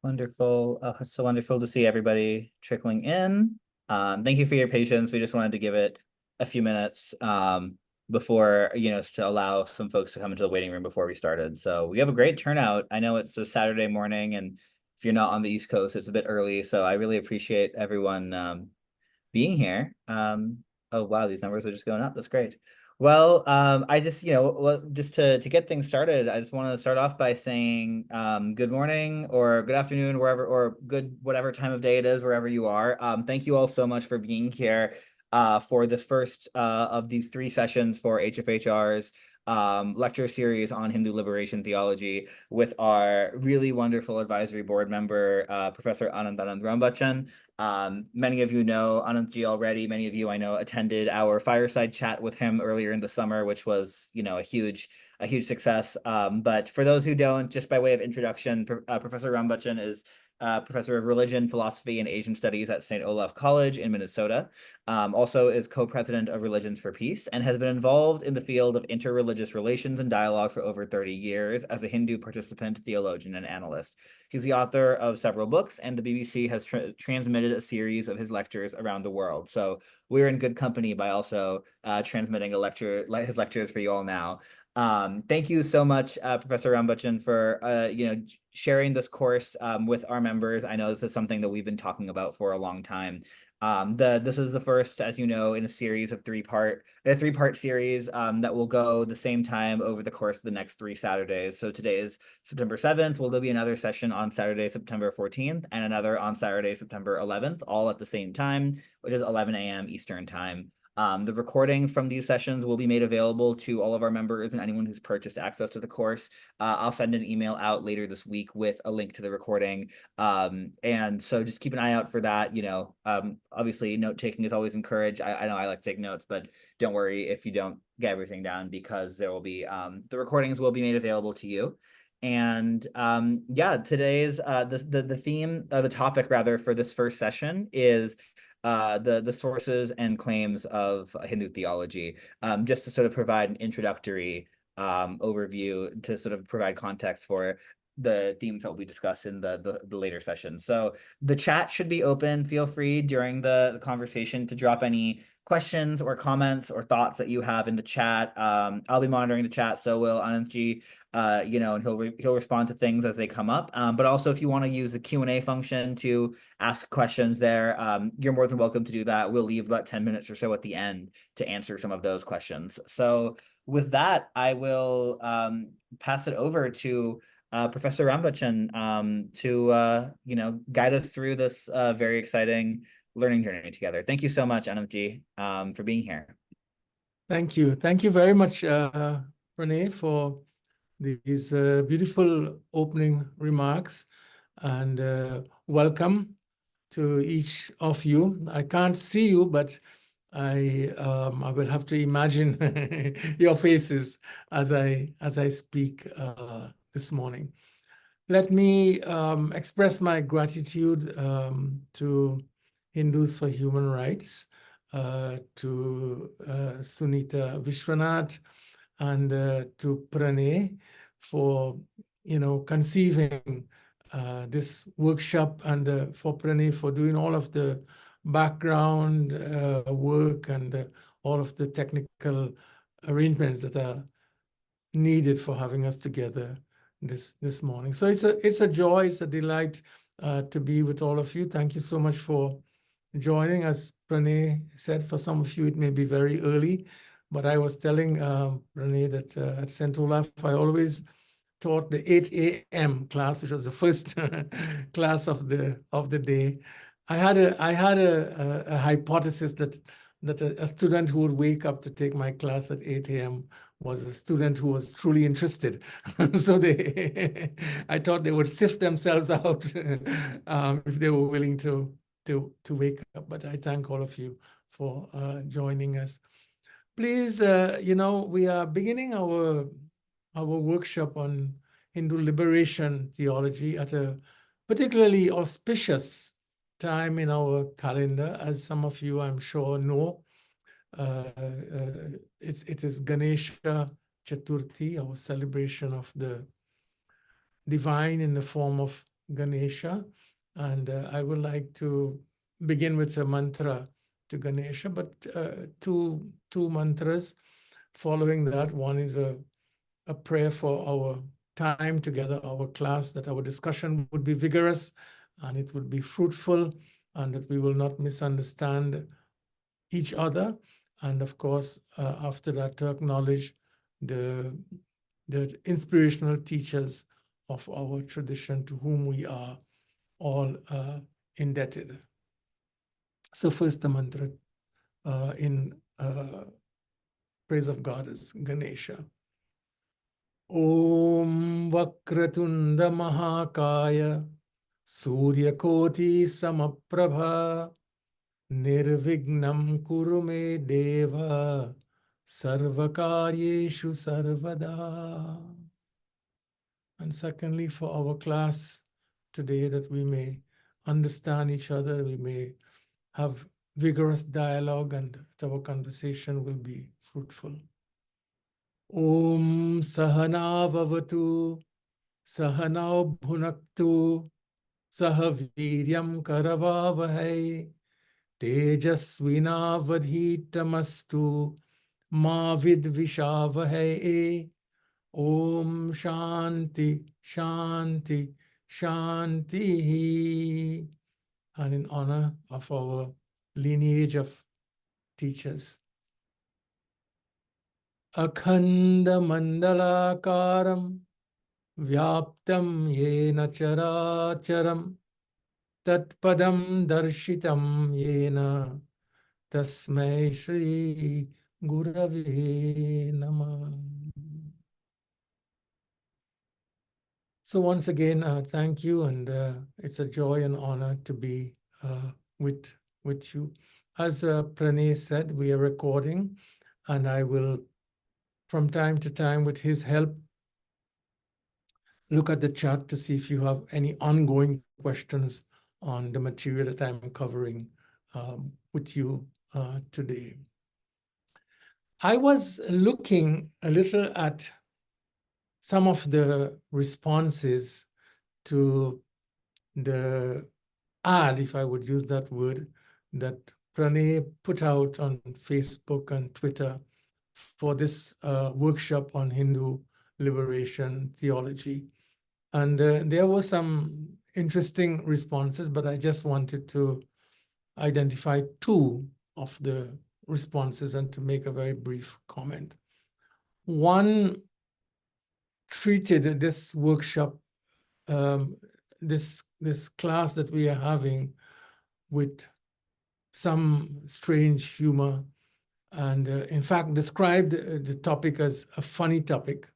Wonderful. It's so wonderful to see everybody trickling in. Thank you for your patience. We just wanted to give it a few minutes before, to allow some folks to come into the waiting room before we started. So we have a great turnout. I know it's a Saturday morning, and if you're not on the East Coast, it's a bit early. So I really appreciate everyone being here. Oh, wow, these numbers are just going up. That's great. Well, I just, just to get things started, I just want to start off by saying good morning or good afternoon, wherever, or good whatever time of day it is, wherever you are. Thank you all so much for being here for the first of these 3 sessions for HFHR's lecture series on Hindu Liberation Theology with our really wonderful advisory board member, Professor Anantanand Rambachan. Many of you know Anantji already. Many of you I know attended our fireside chat with him earlier in the summer, which was, a huge success. But for those who don't, just by way of introduction, Professor Rambachan is Professor of Religion, Philosophy, and Asian Studies at St. Olaf College in Minnesota. Also is co-president of Religions for Peace and has been involved in the field of interreligious relations and dialogue for over 30 years as a Hindu participant, theologian, and analyst. He's the author of several books, and the BBC has transmitted a series of his lectures around the world. So we're in good company by also transmitting his lectures for you all now. Thank you so much, Professor Rambachan, for sharing this course with our members. I know this is something that we've been talking about for a long time. This is the first, as you know, in a series of three-part series that will go the same time over the course of the next 3 Saturdays. So today is September 7th. Well, there'll be another session on Saturday, September 14th, and another on Saturday, September 11th, all at the same time, which is 11 a.m. Eastern time. The recordings from these sessions will be made available to all of our members and anyone who's purchased access to the course. I'll send an email out later this week with a link to the recording. And so just keep an eye out for that. Obviously note-taking is always encouraged. I know I like to take notes, but don't worry if you don't get everything down, because there will be, the recordings will be made available to you. And today's, the theme, the topic rather, for this first session is the sources and claims of Hindu theology, just to sort of provide an introductory overview to sort of provide context for the themes that will be discussed in the later sessions. So the chat should be open. Feel free during the conversation to drop any questions or comments or thoughts that you have in the chat. I'll be monitoring the chat, so will Anantji, and he'll respond to things as they come up. But also, if you want to use the Q&A function to ask questions there, you're more than welcome to do that. We'll leave about 10 minutes or so at the end to answer some of those questions. So with that, I will pass it over to Professor Rambachan to guide us through this very exciting learning journey together. Thank you so much, Anantji, for being here. Thank you. Thank you very much, Renee, for these beautiful opening remarks, and welcome to each of you. I can't see you, but I will have to imagine your faces as I speak this morning. Let me express my gratitude to Hindus for Human Rights, to Sunita Vishwanath, and to Pranay for conceiving this workshop, and for Pranay for doing all of the background work and all of the technical arrangements that are needed for having us together this morning. So it's a joy, it's a delight to be with all of you. Thank you so much for joining. As Pranay said, for some of you it may be very early, but I was telling Pranay that at St. Olaf I always taught the 8 a.m. class, which was the first class of the day. I had a hypothesis that a student who would wake up to take my class at 8 a.m. was a student who was truly interested. So I thought they would sift themselves out if they were willing to wake up. But I thank all of you for joining us. Please, we are beginning our workshop on Hindu Liberation Theology at a particularly auspicious time in our calendar. As some of you, I'm sure, know, it is Ganesha Chaturthi, our celebration of the divine in the form of Ganesha. And I would like to begin with a mantra to Ganesha, but two mantras following that. One is a prayer for our time together, our class, that our discussion would be vigorous and it would be fruitful, and that we will not misunderstand each other. And of course, after that, to acknowledge the inspirational teachers of our tradition to whom we are all indebted. So first the mantra in praise of God is Ganesha. Om Vakratunda Mahakaya Suryakoti Samaprabha Nirvignam Kurume Deva Sarvakaryeshu Sarvada. And secondly, for our class today, that we may understand each other, we may have vigorous dialogue, and that our conversation will be fruitful. Om Sahana Vavatu Sahanao Bhunaktu Sahaviryam Karavavahai Tejasvinavadhitamastu Ma Vidvishavahai. Om Shanti Shanti Shanti. And in honor of our lineage of teachers. Akhanda Mandalakaram Vyaptam Yena Characharam Tatpadam Darshitam Yena Tasmai Shri Gurave Namah. So once again, thank you, and it's a joy and honor to be with you. As Pranay said, we are recording, and I will, from time to time, with his help, look at the chat to see if you have any ongoing questions on the material that I'm covering with you today. I was looking a little at some of the responses to the ad, if I would use that word, that Pranay put out on Facebook and Twitter for this workshop on Hindu Liberation Theology. And there were some interesting responses, but I just wanted to identify two of the responses and to make a very brief comment. One treated this workshop, this class that we are having, with some strange humor, and in fact described the topic as a funny topic,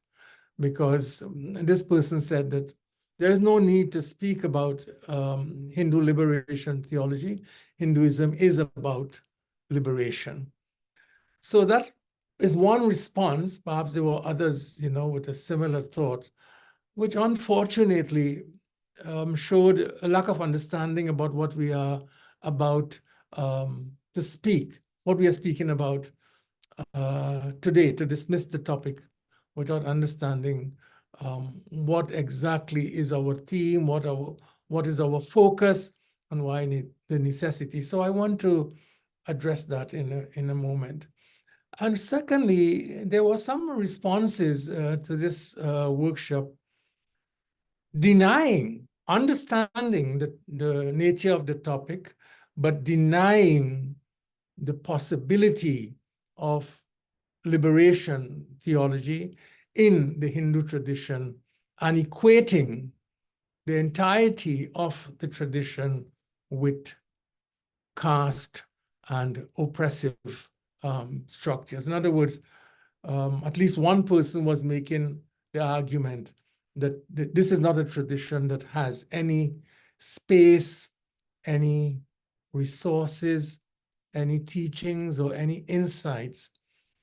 because this person said that there is no need to speak about Hindu liberation theology. Hinduism is about liberation. So that is one response. Perhaps there were others, with a similar thought, which unfortunately showed a lack of understanding about what we are about to speak, what we are speaking about today, to dismiss the topic without understanding what exactly is our theme, what is our focus, and why the necessity. So I want to address that in a moment. And secondly, there were some responses to this workshop denying, understanding the nature of the topic, but denying the possibility of liberation theology in the Hindu tradition, and equating the entirety of the tradition with caste and oppressive structures. In other words, at least one person was making the argument that this is not a tradition that has any space, any resources, any teachings, or any insights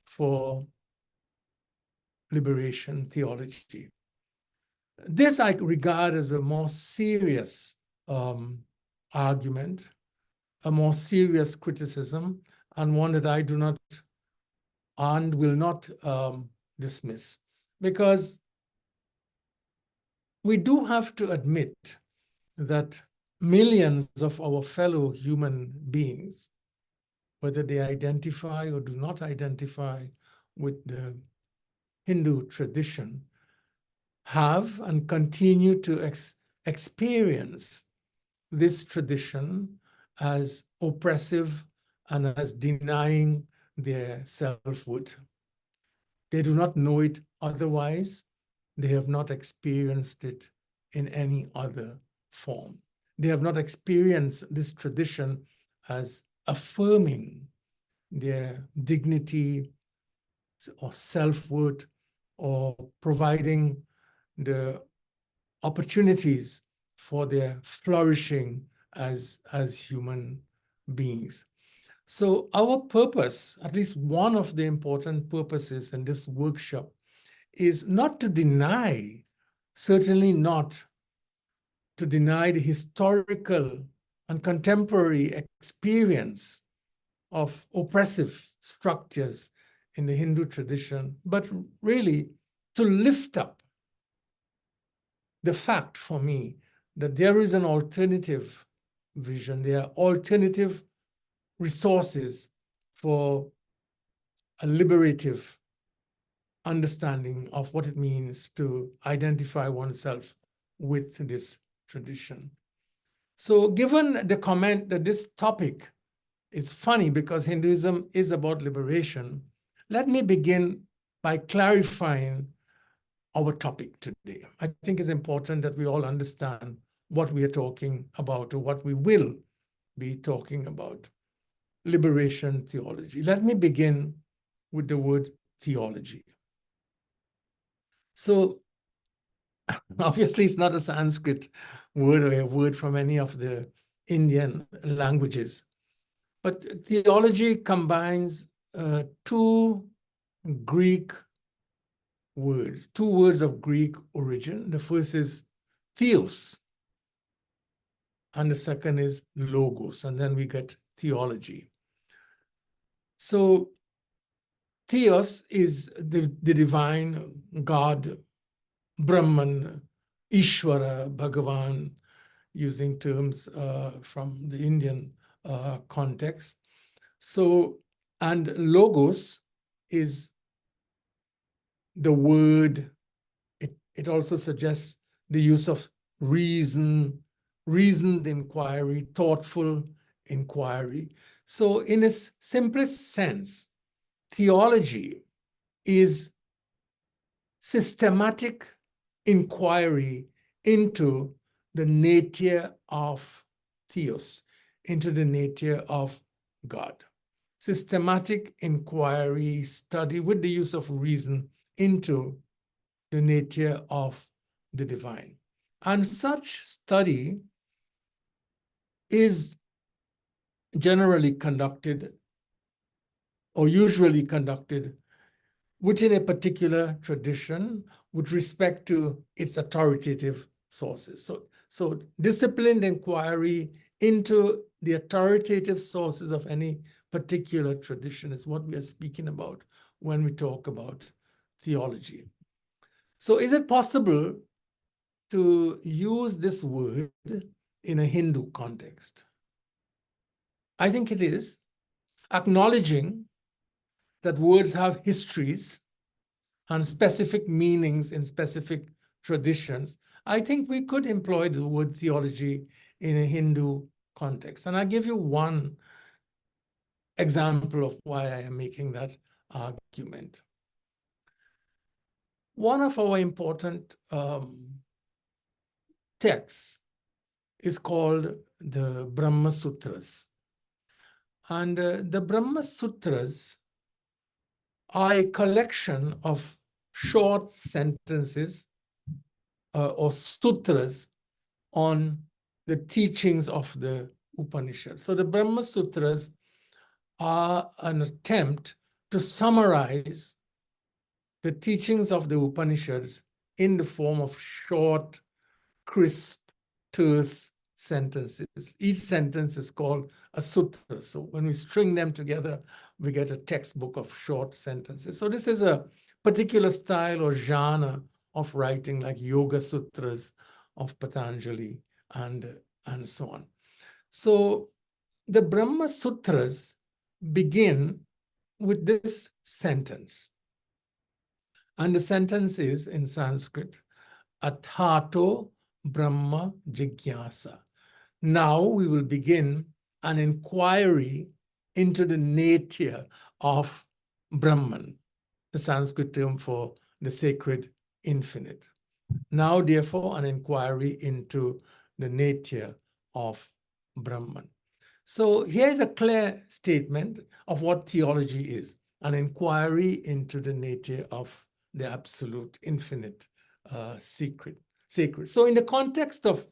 for liberation theology. This I regard as a more serious argument, a more serious criticism, and one that I do not and will not dismiss, because we do have to admit that millions of our fellow human beings, whether they identify or do not identify with the Hindu tradition, have and continue to experience this tradition as oppressive and as denying their self-worth. They do not know it otherwise. They have not experienced it in any other form. They have not experienced this tradition as affirming their dignity or self-worth or providing the opportunities for their flourishing as human beings. So our purpose, at least one of the important purposes in this workshop, is not to deny, certainly not to deny the historical and contemporary experience of oppressive structures in the Hindu tradition, but really to lift up the fact for me that there is an alternative vision, there are alternative resources for a liberative understanding of what it means to identify oneself with this tradition. So given the comment that this topic is funny because Hinduism is about liberation, let me begin by clarifying our topic today. I think it's important that we all understand what we are talking about or what we will be talking about. Liberation theology. Let me begin with the word theology. So obviously it's not a Sanskrit word or a word from any of the Indian languages, but theology combines two words of Greek origin. The first is theos, and the second is logos, and then we get theology. So theos is the divine God, Brahman, Ishvara, Bhagavan, using terms from the Indian context. So, and logos is the word. It also suggests the use of reason, reasoned inquiry, thoughtful inquiry. So in its simplest sense, theology is systematic inquiry into the nature of theos, into the nature of God. Systematic inquiry, study with the use of reason into the nature of the divine. And such study is generally conducted or usually conducted within a particular tradition with respect to its authoritative sources. So disciplined inquiry into the authoritative sources of any particular tradition is what we are speaking about when we talk about theology. So is it possible to use this word in a Hindu context? I think it is, acknowledging that words have histories and specific meanings in specific traditions. I think we could employ the word theology in a Hindu context. And I'll give you one example of why I am making that argument. One of our important texts is called the Brahma Sutras. And the Brahma Sutras are a collection of short sentences or sutras on the teachings of the Upanishad. So the Brahma Sutras are an attempt to summarize the teachings of the Upanishads in the form of short, crisp, terse sentences. Each sentence is called a sutra. So when we string them together, we get a textbook of short sentences. So this is a particular style or genre of writing, like Yoga Sutras of Patanjali and so on. So the Brahma Sutras begin with this sentence. And the sentence is in Sanskrit, Athato Brahma Jigyasa. Now we will begin an inquiry into the nature of Brahman, the Sanskrit term for the sacred infinite. Now, therefore, an inquiry into the nature of Brahman. So here's a clear statement of what theology is, an inquiry into the nature of the absolute, infinite, sacred. So in the context of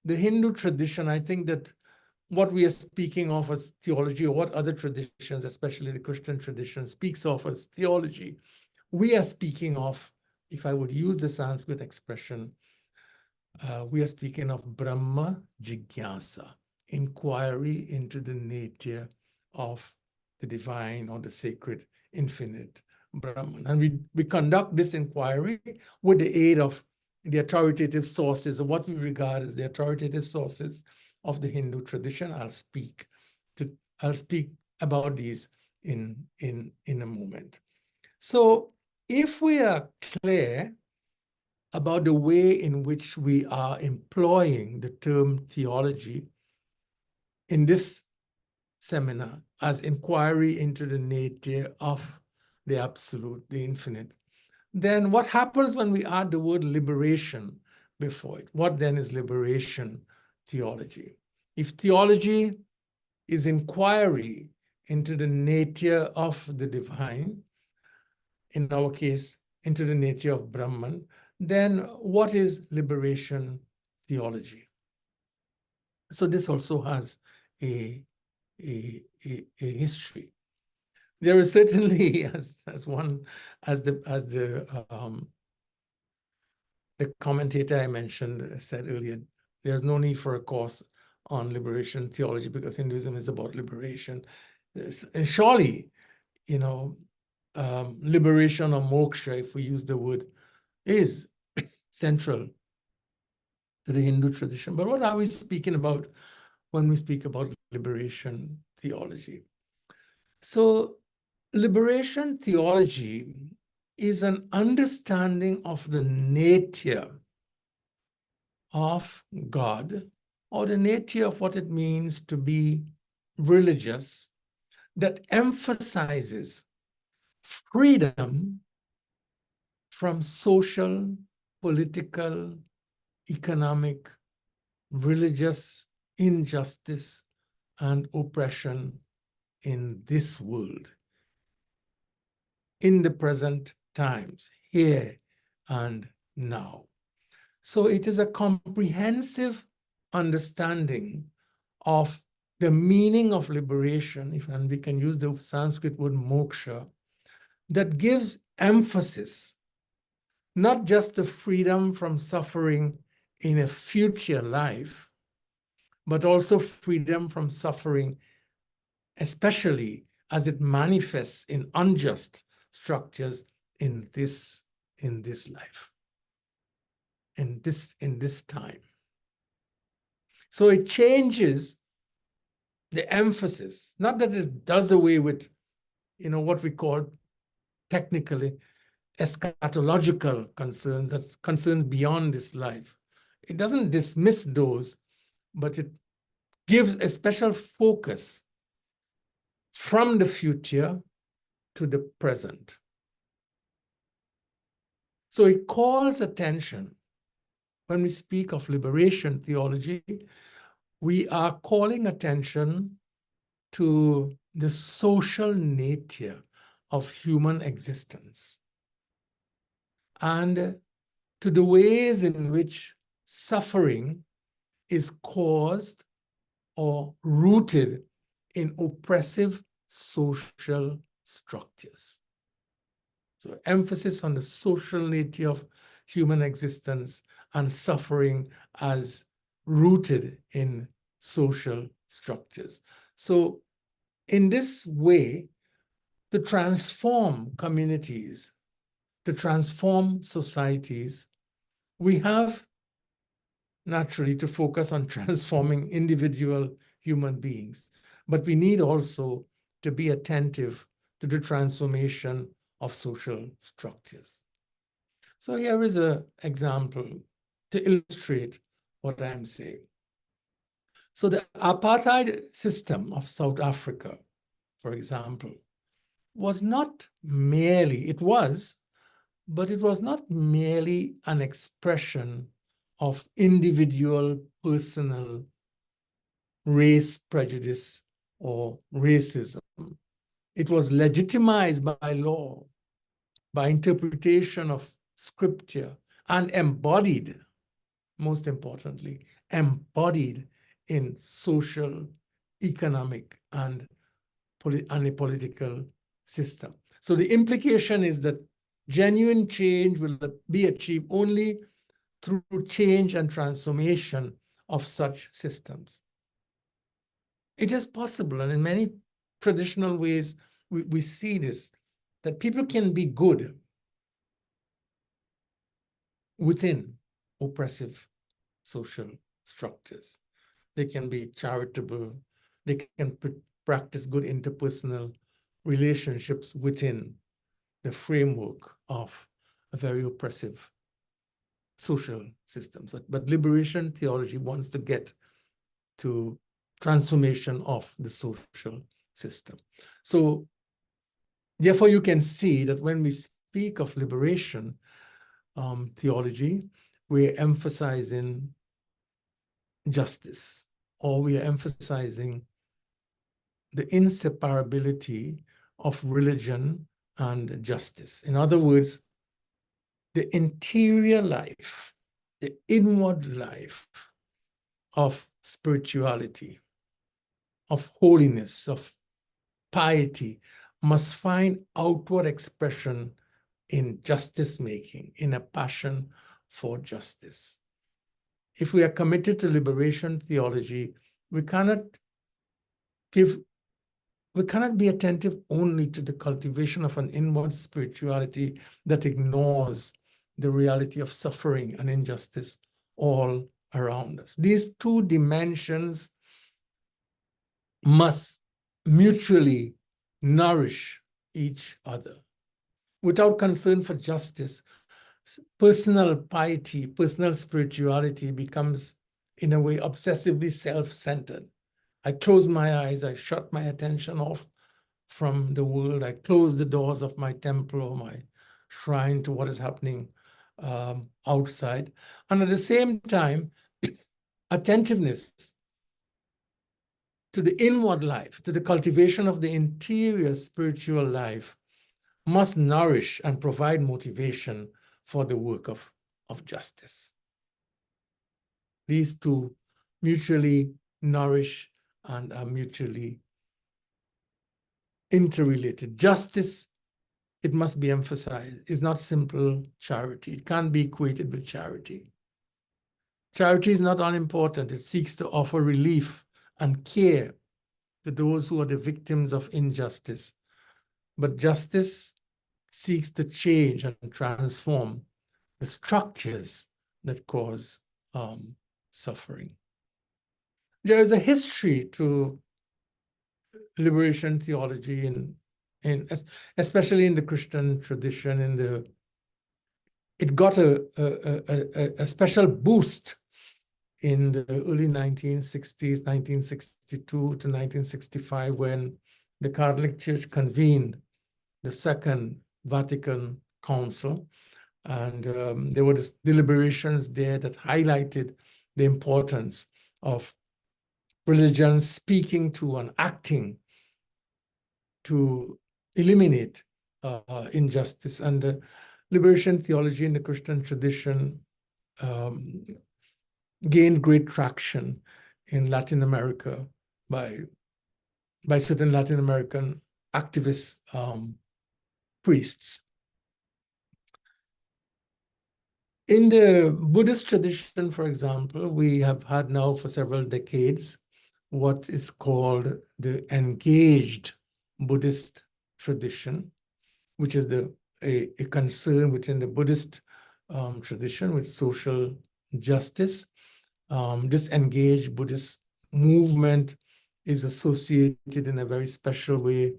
the Hindu tradition, I think that what we are speaking of as theology, or what other traditions, especially the Christian tradition, speaks of as theology, we are speaking of, if I would use the Sanskrit expression, we are speaking of Brahma Jigyasa, inquiry into the nature of the divine or the sacred infinite Brahman. And we conduct this inquiry with the aid of the authoritative sources, or what we regard as the authoritative sources of the Hindu tradition. I'll speak about these in a moment. So if we are clear about the way in which we are employing the term theology in this seminar as inquiry into the nature of the absolute, the infinite, then what happens when we add the word liberation before it? What then is liberation theology? If theology is inquiry into the nature of the divine, in our case, into the nature of Brahman, then what is liberation theology? So this also has a history. There is certainly, as the commentator I mentioned said earlier, there's no need for a course on liberation theology because Hinduism is about liberation. And surely, liberation or moksha, if we use the word, is central to the Hindu tradition. But what are we speaking about when we speak about liberation theology? So liberation theology is an understanding of the nature of God, or the nature of what it means to be religious, that emphasizes freedom from social, political, economic, religious injustice and oppression in this world, in the present times, here and now. So it is a comprehensive understanding of the meaning of liberation, and we can use the Sanskrit word moksha, that gives emphasis, not just the freedom from suffering in a future life, but also freedom from suffering, especially as it manifests in unjust structures in this life, in this time. So it changes the emphasis, not that it does away with, what we call technically eschatological concerns, that's concerns beyond this life. It doesn't dismiss those, but it gives a special focus from the future to the present. So it calls attention. When we speak of liberation theology, we are calling attention to the social nature of human existence and to the ways in which suffering is caused or rooted in oppressive social structures. So emphasis on the social nature of human existence and suffering as rooted in social structures. So in this way, to transform communities, to transform societies, we have naturally to focus on transforming individual human beings, but we need also to be attentive to the transformation of social structures. So here is an example to illustrate what I'm saying. So the apartheid system of South Africa, for example, was not merely, it was, but it was not merely an expression of individual personal race prejudice or racism. It was legitimized by law, by interpretation of scripture, and embodied, most importantly, embodied in social, economic, and a political system. So the implication is that genuine change will be achieved only through change and transformation of such systems. It is possible, and in many traditional ways, we see this, that people can be good within oppressive social structures. They can be charitable, they can practice good interpersonal relationships within the framework of a very oppressive social systems. But liberation theology wants to get to transformation of the social system. So therefore, you can see that when we speak of liberation theology, we're emphasizing justice, or we are emphasizing the inseparability of religion and justice. In other words, the interior life, the inward life of spirituality, of holiness, of piety, must find outward expression in justice making, in a passion for justice. If we are committed to liberation theology, we cannot be attentive only to the cultivation of an inward spirituality that ignores the reality of suffering and injustice all around us. These two dimensions must mutually nourish each other. Without concern for justice, personal piety, personal spirituality becomes, in a way, obsessively self-centered. I close my eyes, I shut my attention off from the world, I close the doors of my temple or my shrine to what is happening outside. And at the same time, attentiveness to the inward life, to the cultivation of the interior spiritual life, must nourish and provide motivation for the work of justice. These two mutually nourish and are mutually interrelated. Justice, it must be emphasized, is not simple charity. It can't be equated with charity. Charity is not unimportant. It seeks to offer relief and care to those who are the victims of injustice. But justice seeks to change and transform the structures that cause suffering. There is a history to liberation theology, especially in the Christian tradition. It got a special boost in the early 1960s, 1962 to 1965, when the Catholic Church convened the Second Vatican Council. And there were deliberations there that highlighted the importance of religion speaking to and acting to eliminate injustice. And liberation theology in the Christian tradition gained great traction in Latin America by certain Latin American activist priests. In the Buddhist tradition, for example, we have had now for several decades what is called the engaged Buddhist tradition, which is a concern within the Buddhist tradition with social justice. disengaged Buddhist movement is associated in a very special way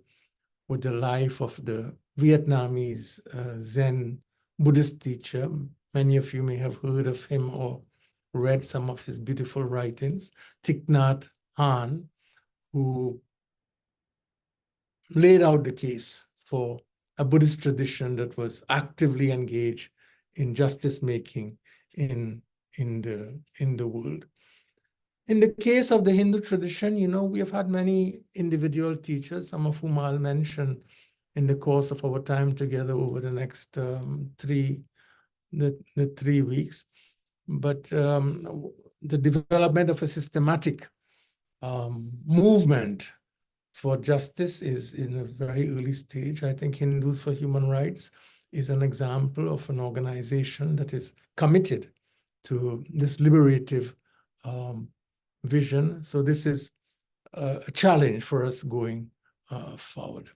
with the life of the Vietnamese Zen Buddhist teacher. Many of you may have heard of him or read some of his beautiful writings, Thich Nhat Hanh, who laid out the case for a Buddhist tradition that was actively engaged in justice making in the world. In the case of the Hindu tradition, we have had many individual teachers, some of whom I'll mention in the course of our time together over the next 3 weeks. But the development of a systematic movement for justice is in a very early stage. I think Hindus for Human Rights is an example of an organization that is committed to this liberative vision. So this is a challenge for us going forward.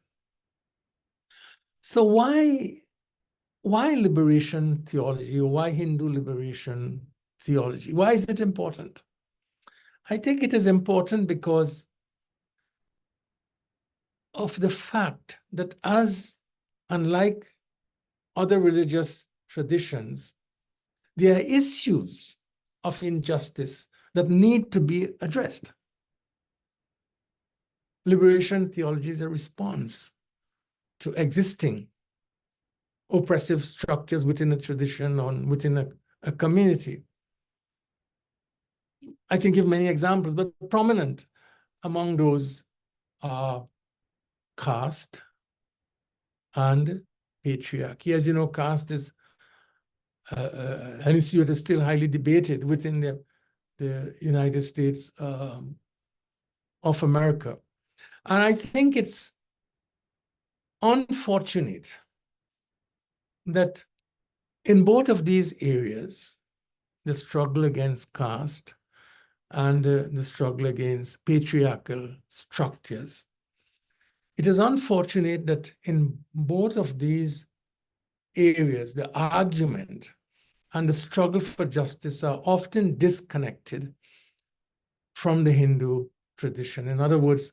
So why liberation theology, or why Hindu liberation theology? Why is it important? I think it is important because of the fact that, as unlike other religious traditions, there are issues of injustice that need to be addressed. Liberation theology is a response to existing oppressive structures within a tradition or within a community. I can give many examples, but prominent among those are caste and patriarchy. As you know, caste is an issue that is still highly debated within the United States of America. And I think it's unfortunate that in both of these areas, the struggle against caste and the struggle against patriarchal structures, it is unfortunate that in both of these areas, the argument and the struggle for justice are often disconnected from the Hindu tradition. In other words,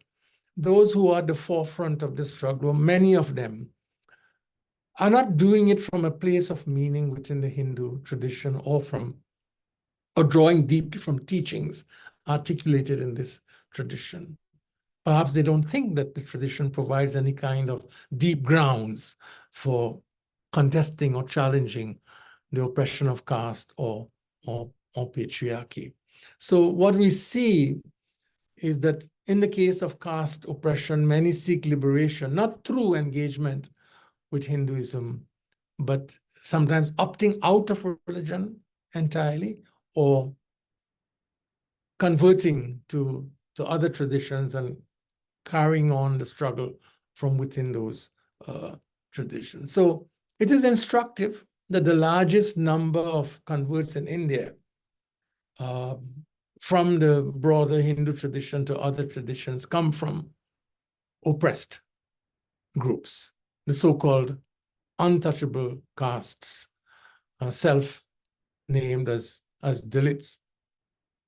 those who are at the forefront of the struggle, many of them, are not doing it from a place of meaning within the Hindu tradition or drawing deeply from teachings articulated in this tradition. Perhaps they don't think that the tradition provides any kind of deep grounds for contesting or challenging the oppression of caste or patriarchy. So what we see is that in the case of caste oppression, many seek liberation, not through engagement with Hinduism, but sometimes opting out of religion entirely or converting to other traditions and carrying on the struggle from within those traditions. So it is instructive that the largest number of converts in India from the broader Hindu tradition to other traditions come from oppressed groups, the so-called untouchable castes, self-named as Dalits.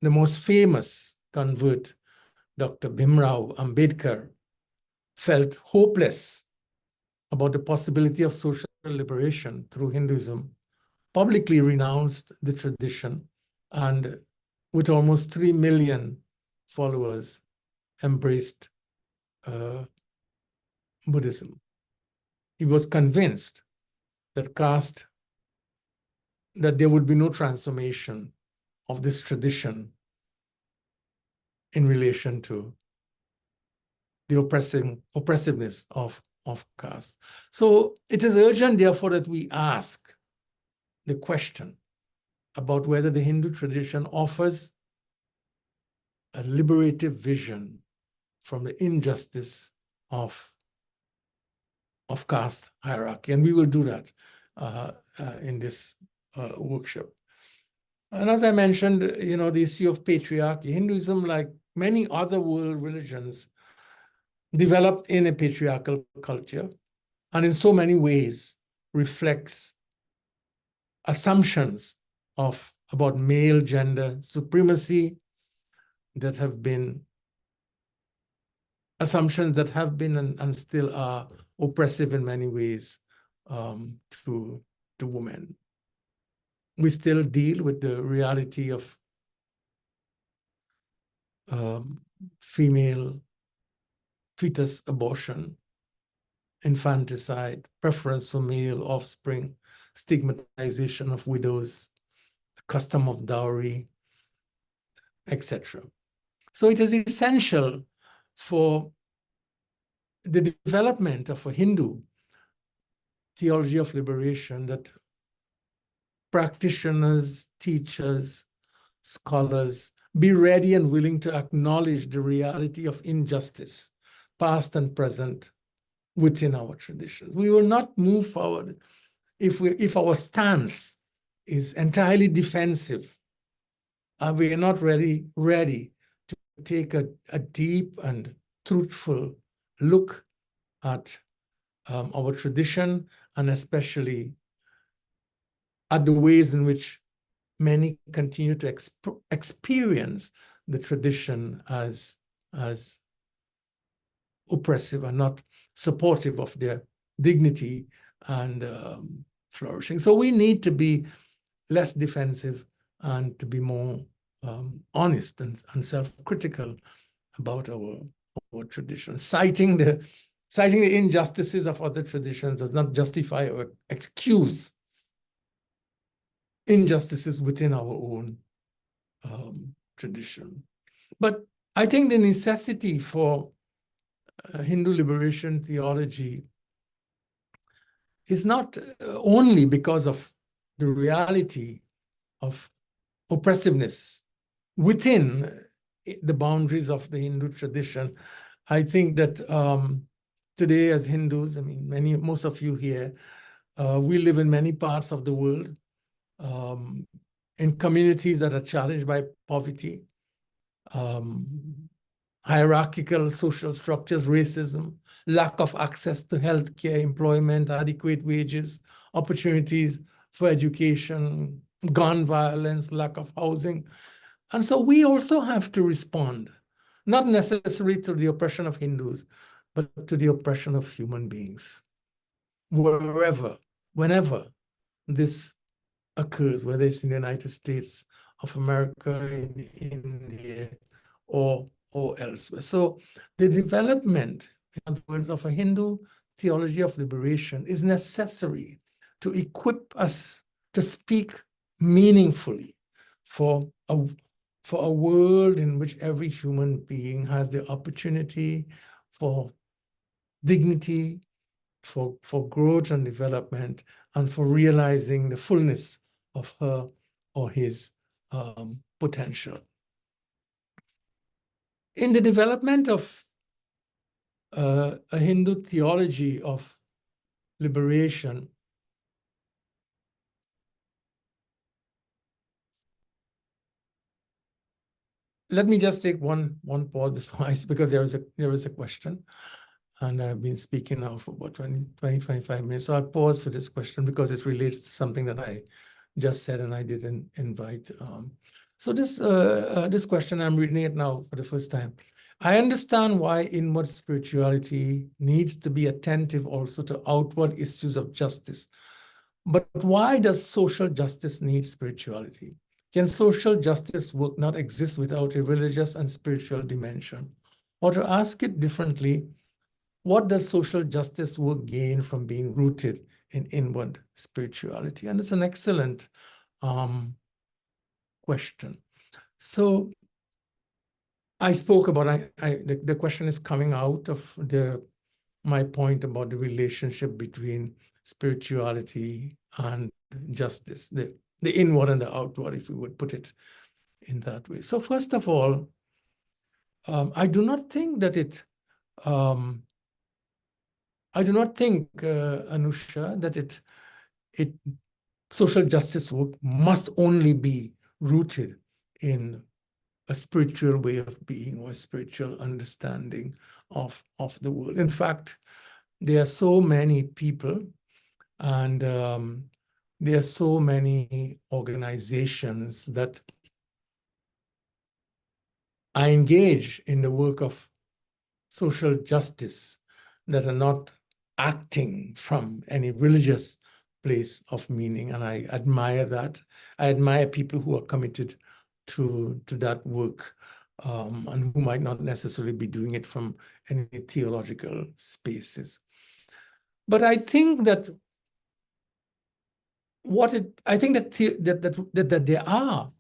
The most famous convert, Dr. Bhimrao Ambedkar, felt hopeless about the possibility of social liberation through Hinduism, publicly renounced the tradition, and with almost 3 million followers, embraced Buddhism. He was convinced that there would be no transformation of this tradition in relation to the oppressiveness of caste. So it is urgent, therefore, that we ask the question about whether the Hindu tradition offers a liberative vision from the injustice of caste hierarchy. And we will do that in this workshop. And as I mentioned, the issue of patriarchy, Hinduism, like many other world religions, developed in a patriarchal culture, and in so many ways reflects assumptions of about male gender supremacy, that have been assumptions that have been and still are oppressive in many ways to women. We still deal with the reality of female fetus abortion, infanticide, preference for male offspring, stigmatization of widows, the custom of dowry, etc. So it is essential for the development of a Hindu theology of liberation that practitioners, teachers, scholars be ready and willing to acknowledge the reality of injustice, past and present, within our traditions. We will not move forward if our stance is entirely defensive. We are not ready to take a deep and truthful look at our tradition, and especially at the ways in which many continue to experience the tradition as oppressive and not supportive of their dignity and flourishing. So we need to be less defensive and to be more honest and self-critical about our tradition. Citing the injustices of other traditions does not justify or excuse injustices within our own tradition. But I think the necessity for Hindu liberation theology is not only because of the reality of oppressiveness within the boundaries of the Hindu tradition. I think that today as Hindus, I mean, most of you here, we live in many parts of the world, in communities that are challenged by poverty, hierarchical social structures, racism, lack of access to healthcare, employment, adequate wages, opportunities for education, gun violence, lack of housing. And so we also have to respond, not necessarily to the oppression of Hindus, but to the oppression of human beings. Wherever, whenever this occurs, whether it's in the United States of America, in India, or elsewhere. So the development, in other words, of a Hindu theology of liberation is necessary to equip us to speak meaningfully for a world in which every human being has the opportunity for dignity, for growth and development, and for realizing the fullness of her or his potential. In the development of a Hindu theology of liberation, let me just take one pause before because there is a question, and I've been speaking now for about 25 minutes. So I'll pause for this question because it relates to something that I just said and I didn't invite. So this question, I'm reading it now for the first time. I understand why inward spirituality needs to be attentive also to outward issues of justice. But why does social justice need spirituality? Can social justice work not exist without a religious and spiritual dimension? Or to ask it differently, what does social justice work gain from being rooted in inward spirituality? And it's an excellent question. So I spoke about, the question is coming out of my point about the relationship between spirituality and justice, the inward and the outward, if we would put it in that way. So first of all, I do not think that Anusha, that social justice work must only be rooted in a spiritual way of being or a spiritual understanding of the world. In fact, there are so many people and there are so many organizations that are engaged in the work of social justice that are not acting from any religious place of meaning. And I admire that. I admire people who are committed to that work, and who might not necessarily be doing it from any theological spaces. But I think that that there are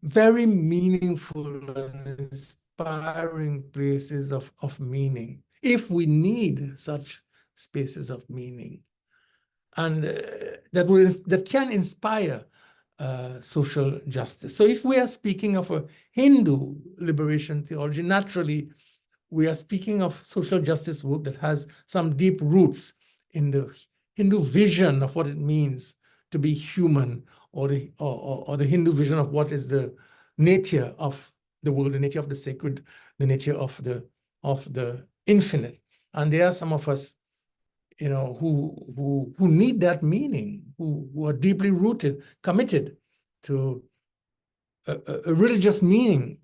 very meaningful and inspiring places of meaning, if we need such spaces of meaning, and that can inspire social justice. So if we are speaking of a Hindu liberation theology, naturally, we are speaking of social justice work that has some deep roots in the Hindu vision of what it means to be human, or the Hindu vision of what is the nature of the world, the nature of the sacred, the nature of the infinite. And there are some of us, who need that meaning, who are deeply rooted, committed to a religious meaning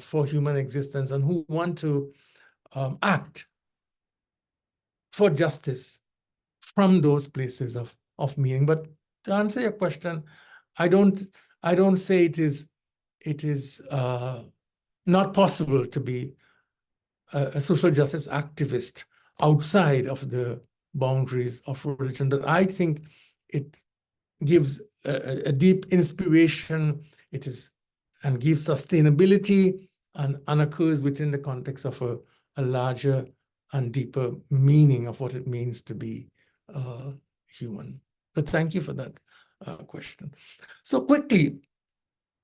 for human existence, and who want to act for justice from those places of meaning. But to answer your question, I don't say it is not possible to be a social justice activist outside of the boundaries of religion. But I think it gives a deep inspiration. And gives sustainability, and occurs within the context of a larger and deeper meaning of what it means to be human. But thank you for that question. So quickly,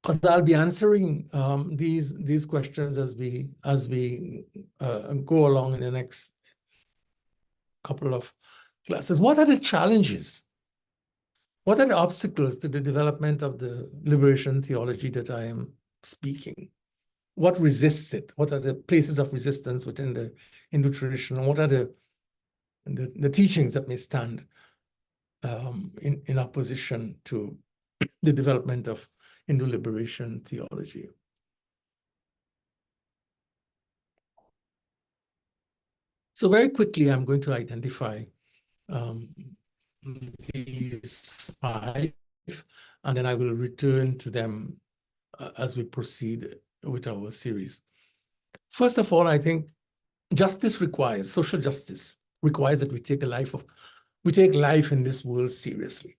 because I'll be answering these questions as we go along in the next couple of classes. What are the challenges? What are the obstacles to the development of the liberation theology that I am speaking? What resists it? What are the places of resistance within the Hindu tradition? And what are the teachings that may stand in opposition to the development of Hindu liberation theology? So very quickly, I'm going to identify these 5, and then I will return to them as we proceed with our series. First of all, I think social justice requires that we take life in this world seriously.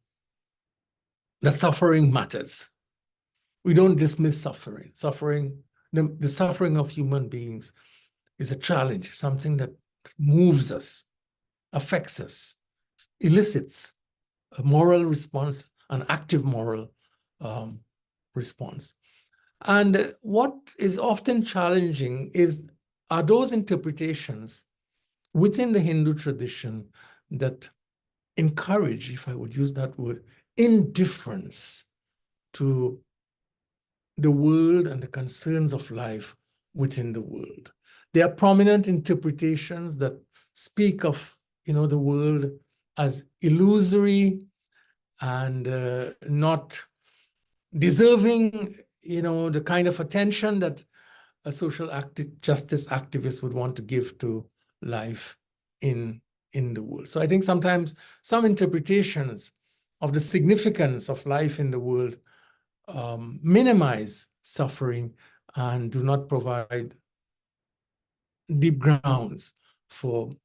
The suffering matters. We don't dismiss suffering. The suffering of human beings is a challenge, something that moves us, affects us, elicits a moral response, an active moral response. And what is often challenging are those interpretations within the Hindu tradition that encourage, if I would use that word, indifference to the world and the concerns of life within the world. There are prominent interpretations that speak of, the world as illusory and not deserving, the kind of attention that a social justice activist would want to give to life in the world. So I think sometimes some interpretations of the significance of life in the world minimize suffering and do not provide deep grounds for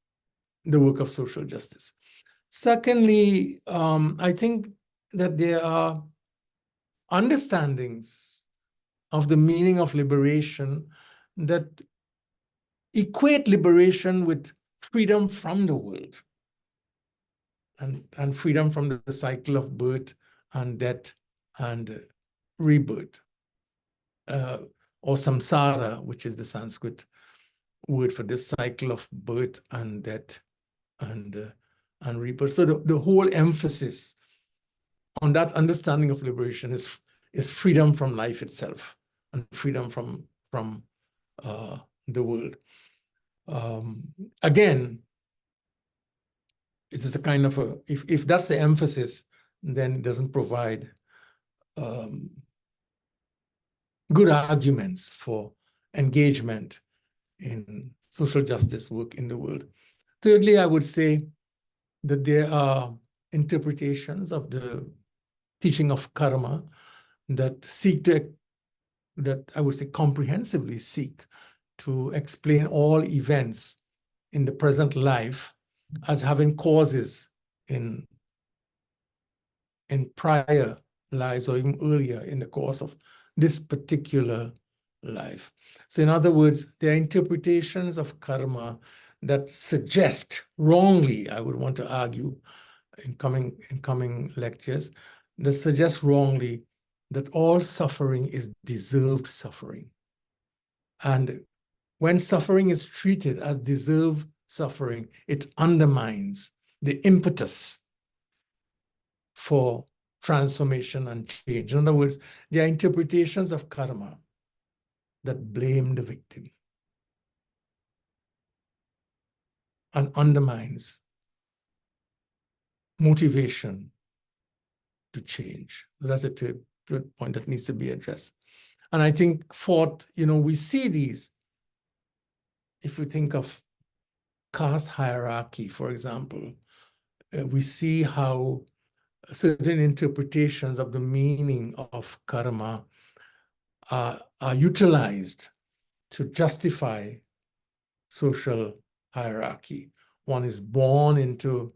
the work of social justice. Secondly, I think that there are understandings of the meaning of liberation that equate liberation with freedom from the world and freedom from the cycle of birth and death and rebirth, or samsara, which is the Sanskrit word for this cycle of birth and death and rebirth. So the whole emphasis on that understanding of liberation is freedom from life itself and freedom from the world. Again, it is a kind of a, if that's the emphasis, then it doesn't provide good arguments for engagement in social justice work in the world. Thirdly, I would say that there are interpretations of the teaching of karma that seek to, that I would say comprehensively seek to explain all events in the present life as having causes in prior lives or even earlier in the course of this particular life. So in other words, there are interpretations of karma that suggest wrongly, I would want to argue in coming lectures, that suggest wrongly that all suffering is deserved suffering. And when suffering is treated as deserved suffering, it undermines the impetus for transformation and change. In other words, there are interpretations of karma that blame the victim and undermines motivation to change. That's a third point that needs to be addressed. And I think fourth, we see these, if we think of caste hierarchy, for example, we see how certain interpretations of the meaning of karma are utilized to justify social hierarchy. One is born into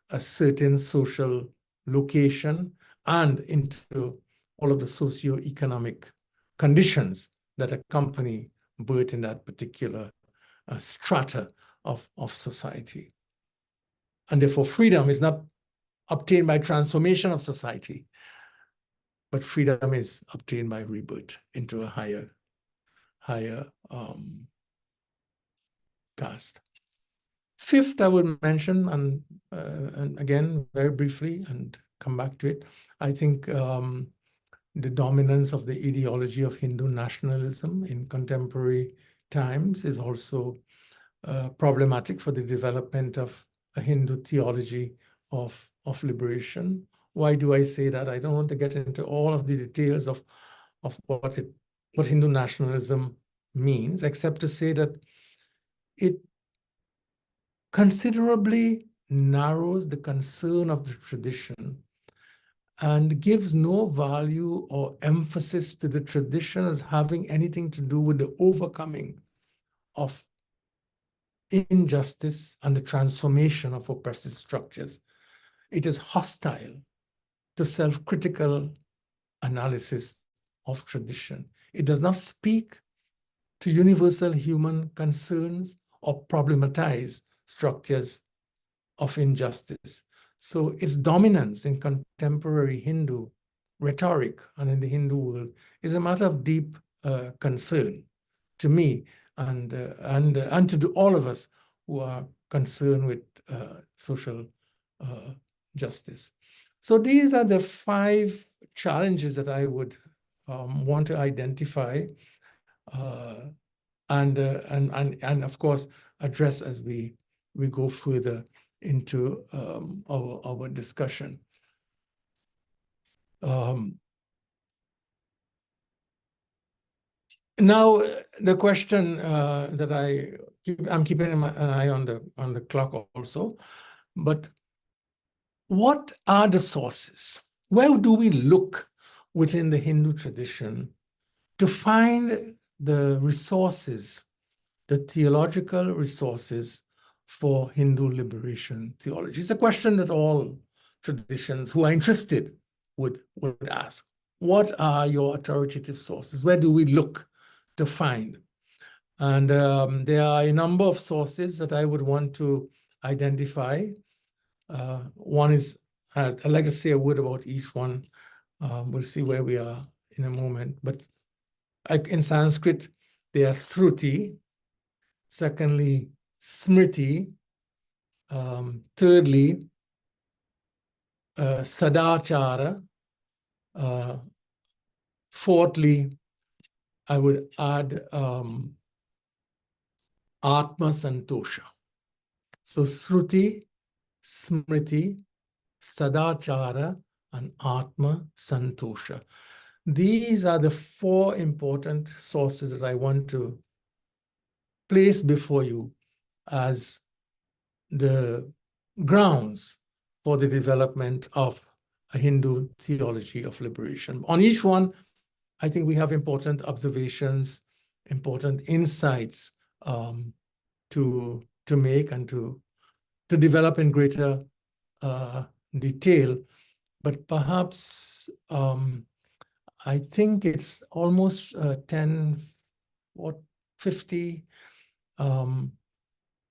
a certain social location and into all of the socio-economic conditions that accompany birth in that particular strata of society. And therefore, freedom is not obtained by transformation of society, but freedom is obtained by rebirth into a higher caste. Fifth, I would mention, and again, very briefly, and come back to it, I think the dominance of the ideology of Hindu nationalism in contemporary times is also problematic for the development of a Hindu theology of liberation. Why do I say that? I don't want to get into all of the details of what Hindu nationalism means, except to say that it considerably narrows the concern of the tradition and gives no value or emphasis to the tradition as having anything to do with the overcoming of injustice and the transformation of oppressive structures. It is hostile to self-critical analysis of tradition. It does not speak to universal human concerns or problematize structures of injustice. So its dominance in contemporary Hindu rhetoric and in the Hindu world is a matter of deep concern to me and to all of us who are concerned with social justice. So these are the 5 challenges that I would want to identify and of course address as we go further into our discussion. Now, the question that I'm keeping an eye on the clock also, but what are the sources? Where do we look within the Hindu tradition to find the resources, the theological resources for Hindu liberation theology? It's a question that all traditions who are interested would ask. What are your authoritative sources? Where do we look to find? And there are a number of sources that I would want to identify. One is, I'd like to say a word about each one. We'll see where we are in a moment. But in Sanskrit, there are Sruti. Secondly, Smriti. Thirdly, Sadachara. Fourthly, I would add Atma Santosha. So Sruti, Smriti, Sadachara, and Atma Santosha. These are the four important sources that I want to place before you as the grounds for the development of a Hindu theology of liberation. On each one, I think we have important observations, important insights to make and to develop in greater detail. But perhaps I think it's almost 10 or 50.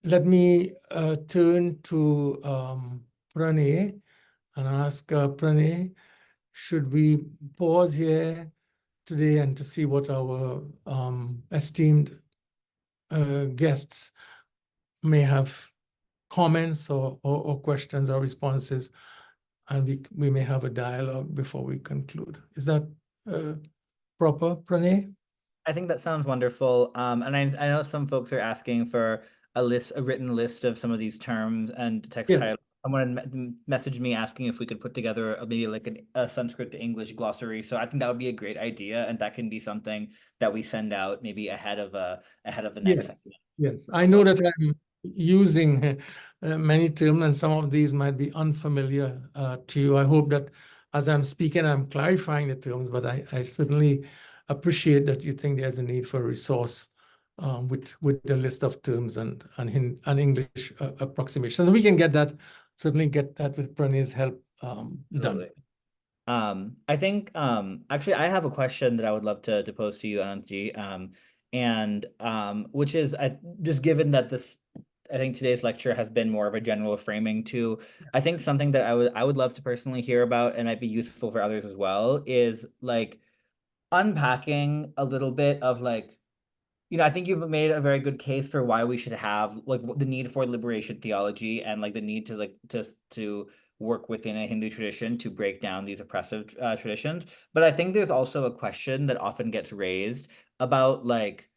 Let me turn to Pranay and ask Pranay, should we pause here today and to see what our esteemed guests may have comments or questions or responses, and we may have a dialogue before we conclude. Is that proper, Pranay? I think that sounds wonderful. And I know some folks are asking for a written list of some of these terms and text Yeah. highlights. Someone had messaged me asking if we could put together maybe like a Sanskrit to English glossary. So I think that would be a great idea, and that can be something that we send out maybe ahead of the next Yes. session. Yes. I know that I'm using many terms, and some of these might be unfamiliar to you. I hope that as I'm speaking, I'm clarifying the terms, but I certainly appreciate that you think there's a need for a resource with the list of terms and English approximations. We can certainly get that with Pranay's help done. Absolutely. I think actually I have a question that I would love to pose to you, Anantji. And which is just given that I think today's lecture has been more of a general framing to, I think something that I would love to personally hear about and might be useful for others as well is like unpacking a little bit of like, I think you've made a very good case for why we should have like the need for liberation theology and like the need to like to work within a Hindu tradition to break down these oppressive traditions. But I think there's also a question that often gets raised about like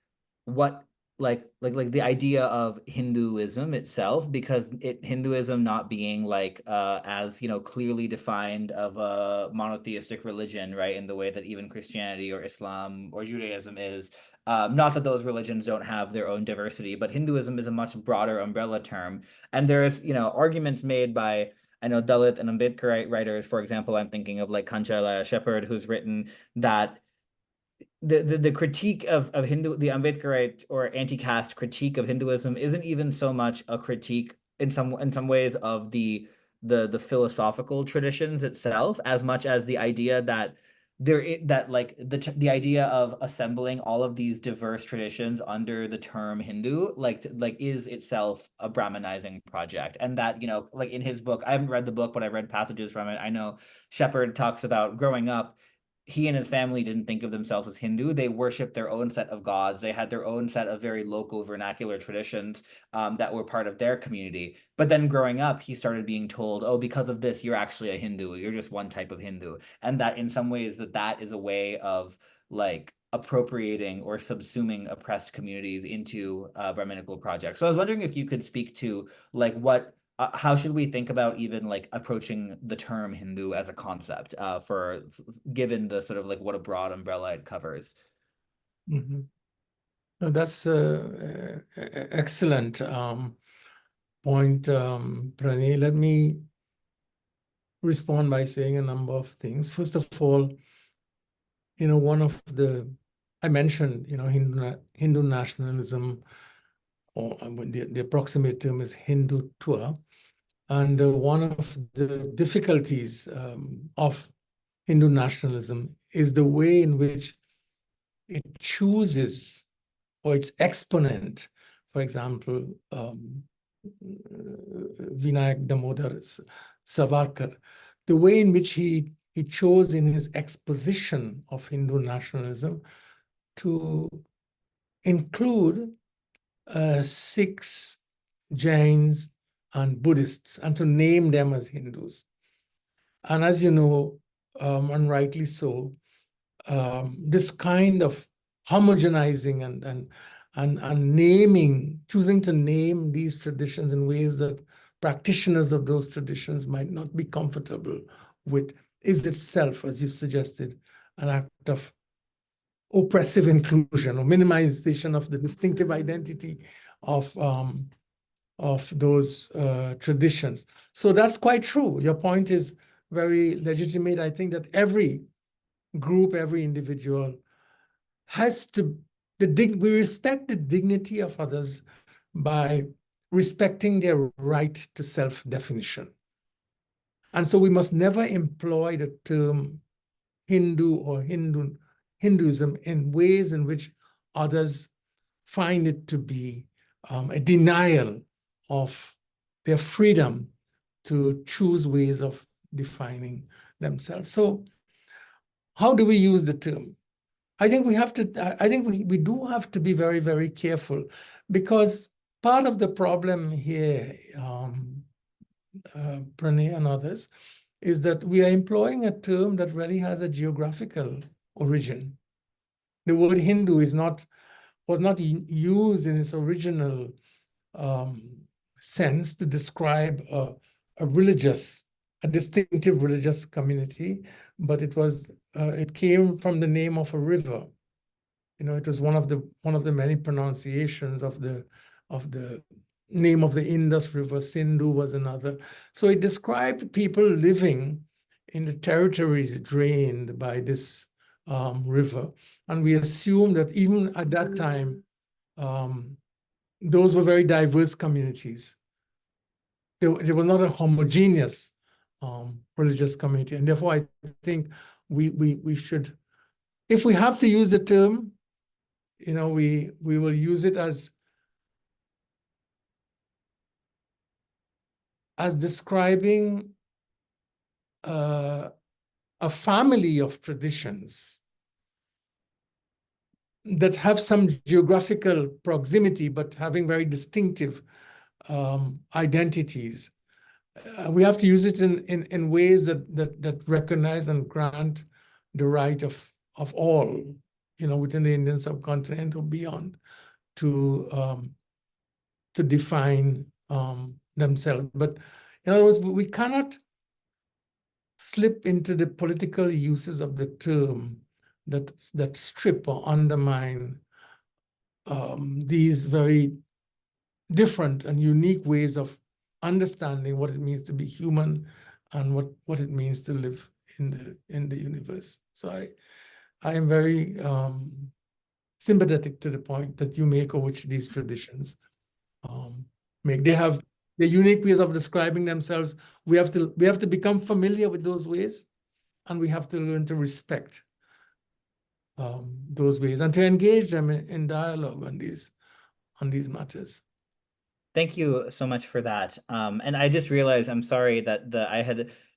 what like the idea of Hinduism itself, because Hinduism not being like as clearly defined of a monotheistic religion, right, in the way that even Christianity or Islam or Judaism is. Not that those religions don't have their own diversity, but Hinduism is a much broader umbrella term. And there's, arguments made by, I know, Dalit and Ambedkarite writers, for example. I'm thinking of like Kancha Shepherd, who's written that the critique of the Ambedkarite or anti-caste critique of Hinduism isn't even so much a critique in some ways of the philosophical traditions itself, as much as the idea that like the idea of assembling all of these diverse traditions under the term Hindu like is itself a Brahmanizing project. And that, like in his book, I haven't read the book, but I've read passages from it. I know Shepherd talks about growing up, he and his family didn't think of themselves as Hindu. They worshiped their own set of gods. They had their own set of very local vernacular traditions that were part of their community. But then growing up, he started being told, oh, because of this, you're actually a Hindu. You're just one type of Hindu. And that in some ways that is a way of like appropriating or subsuming oppressed communities into Brahminical projects. So I was wondering if you could speak to like how should we think about even like approaching the term Hindu as a concept for given the sort of like what a broad umbrella it covers? Mm-hmm. No, that's excellent point, Pranay. Let me respond by saying a number of things. First of all, I mentioned, Hindu nationalism, or the approximate term is Hindutva. And one of the difficulties of Hindu nationalism is the way in which it chooses, or its exponent, for example, Vinayak Damodar Savarkar, the way in which he chose in his exposition of Hindu nationalism to include Sikhs, Jains, and Buddhists, and to name them as Hindus. And as you know, and rightly so, this kind of homogenizing and naming, choosing to name these traditions in ways that practitioners of those traditions might not be comfortable with, is itself, as you suggested, an act of oppressive inclusion or minimization of the distinctive identity of those traditions. So that's quite true. Your point is very legitimate. I think that every group, every individual has to, we respect the dignity of others by respecting their right to self-definition. And so we must never employ the term Hindu or Hinduism in ways in which others find it to be a denial of their freedom to choose ways of defining themselves. So how do we use the term? I think we do have to be very, very careful, because part of the problem here, Pranay and others, is that we are employing a term that really has a geographical origin. The word Hindu was not used in its original sense to describe a distinctive religious community, but it came from the name of a river. It was one of the many pronunciations of the name of the Indus River. Sindhu was another. So it described people living in the territories drained by this river. And we assume that even at that time, those were very diverse communities. There was not a homogeneous religious community. And therefore, I think we should, if we have to use the term, we will use it as describing a family of traditions that have some geographical proximity, but having very distinctive identities. We have to use it in ways that recognize and grant the right of all, within the Indian subcontinent or beyond, to define themselves. But in other words, we cannot slip into the political uses of the term that strip or undermine these very different and unique ways of understanding what it means to be human and what it means to live in the universe. So I am very sympathetic to the point that you make, of which these traditions make. They have the unique ways of describing themselves. We have to become familiar with those ways, and we have to learn to respect those ways and to engage them in dialogue on these matters. Thank you so much for that. And I just realized, I'm sorry that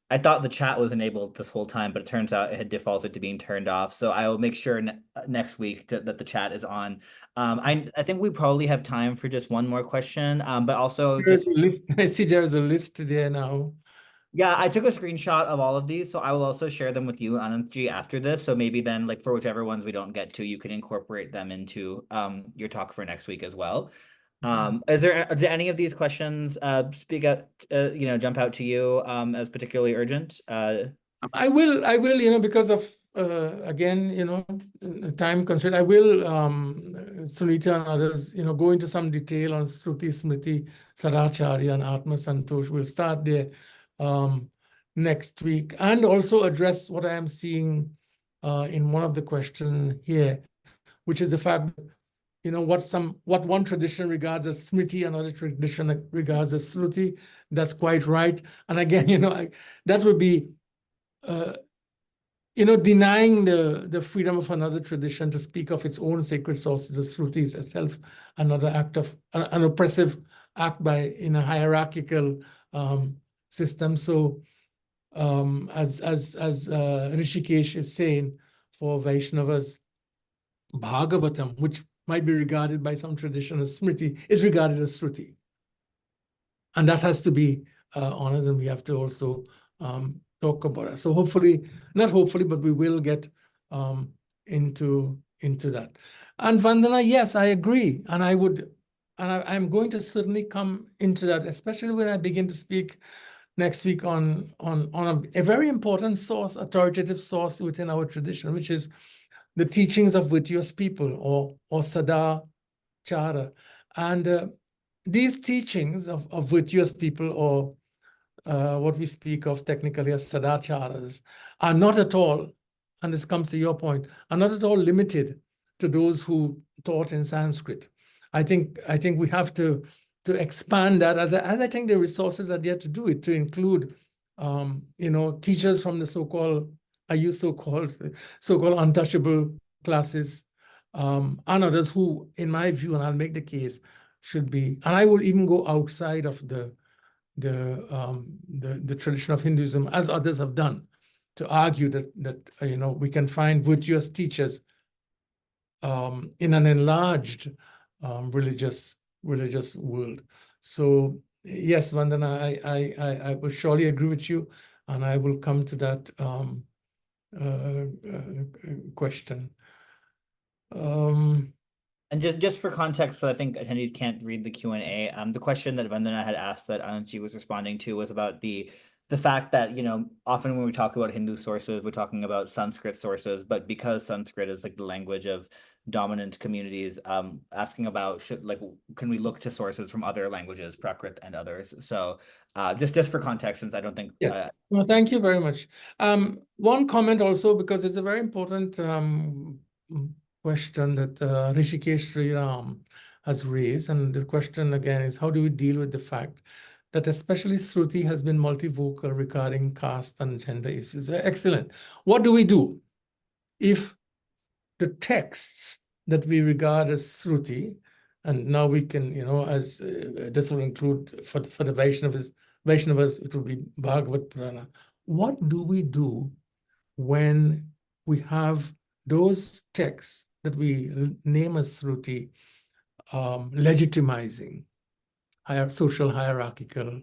I thought the chat was enabled this whole time, but it turns out it had defaulted to being turned off. So I will make sure next week that the chat is on. I think we probably have time for just one more question, but also there's a list. I see there's a list there now. Yeah, I took a screenshot of all of these, so I will also share them with you, Anantji, after this. So maybe then, like, for whichever ones we don't get to, you can incorporate them into your talk for next week as well. Did any of these questions jump out to you as particularly urgent? I will, because of again, time constraint, I will, Sunita and others, go into some detail on Sruti, Smriti, Sadacharya, and Atma Santosh. We'll start there next week, and also address what I am seeing in one of the questions here, which is the fact that, what one tradition regards as Smriti, another tradition regards as Sruti. That's quite right. And again, that would be denying the freedom of another tradition to speak of its own sacred sources. The Sruti is itself another act of an oppressive act in a hierarchical system. So as Rishikesh is saying, for Vaishnavas, Bhagavatam, which might be regarded by some tradition as Smriti, is regarded as Sruti. And that has to be honored, and we have to also talk about it. So not hopefully, but we will get into that. And Vandana, yes, I agree. And I would I'm going to certainly come into that, especially when I begin to speak next week on a very important source, authoritative source within our tradition, which is the teachings of virtuous people, or Sadachara. And these teachings of virtuous people, or what we speak of technically as Sadacharas, are not at all, and this comes to your point, are not at all limited to those who taught in Sanskrit. I think we have to expand that, as I think the resources are there to do it, to include teachers from the so-called untouchable classes, and others who, in my view, and I'll make the case, should be, and I will even go outside of the tradition of Hinduism, as others have done, to argue that we can find virtuous teachers in an enlarged religious world. So yes, Vandana, I will surely agree with you, and I will come to that question. And just for context, so I think attendees can't read the Q&A. The question that Vandana had asked that Ananji was responding to was about the fact that, often when we talk about Hindu sources, we're talking about Sanskrit sources, but because Sanskrit is like the language of dominant communities, asking about can we look to sources from other languages, Prakrit and others? So just for context, since I don't think yes. Well, thank you very much. One comment also, because it's a very important question that Rishikesh Sriram has raised. And the question again is, how do we deal with the fact that especially Shruti has been multivocal regarding caste and gender issues? Excellent. What do we do if the texts that we regard as Shruti, and now we can, as this will include for the Vaishnavas, it will be Bhagavad Purana. What do we do when we have those texts that we name as Shruti legitimizing social hierarchical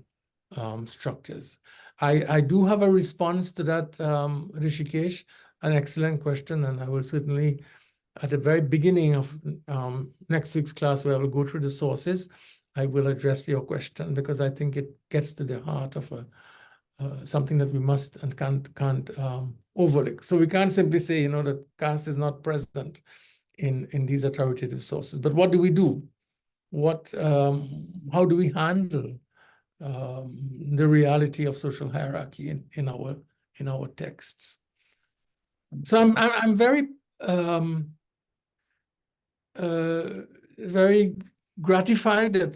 structures? I do have a response to that, Rishikesh, an excellent question, and I will certainly, at the very beginning of next week's class, where I will go through the sources, I will address your question, because I think it gets to the heart of something that we must and can't overlook. So we can't simply say, that caste is not present in these authoritative sources. But what do we do? How do we handle the reality of social hierarchy in our texts? So I'm very very gratified that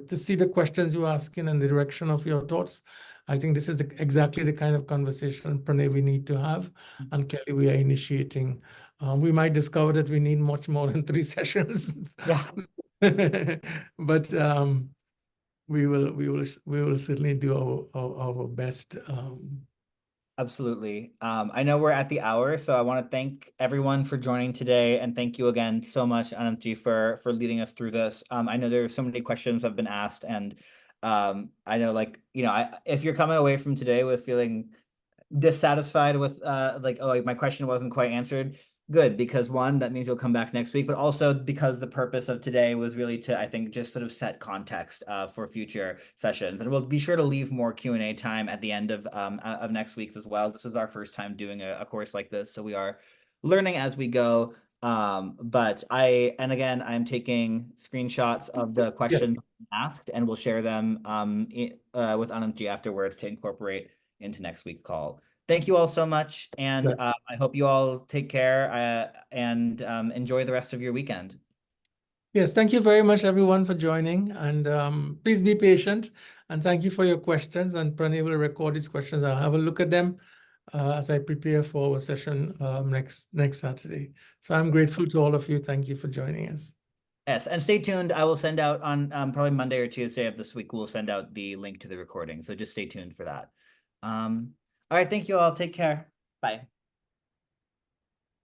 to see the questions you're asking and the direction of your thoughts. I think this is exactly the kind of conversation, Pranay, we need to have, and clearly we are initiating. We might discover that we need much more than 3 sessions. Yeah. But we will certainly do our best. Absolutely. I know we're at the hour, so I want to thank everyone for joining today, and thank you again so much, Anantji, for leading us through this. I know there's so many questions have been asked, and I know, if you're coming away from today with feeling dissatisfied with my question wasn't quite answered, good, because one, that means you'll come back next week, but also because the purpose of today was really to, I think, just sort of set context for future sessions. And we'll be sure to leave more Q&A time at the end of next week's as well. This is our first time doing a course like this, so we are learning as we go. But again, I'm taking screenshots of the questions asked, and we'll share them with Anandji afterwards to incorporate into next week's call. Thank you all so much, and I hope you all take care and enjoy the rest of your weekend. Yes, thank you very much, everyone, for joining, and please be patient, and thank you for your questions, and Pranay will record these questions. I'll have a look at them as I prepare for our session next Saturday. So I'm grateful to all of you. Thank you for joining us. Yes, and stay tuned. I will send out on probably Monday or Tuesday of this week, we'll send out the link to the recording, so just stay tuned for that. All right, thank you all. Take care. Bye.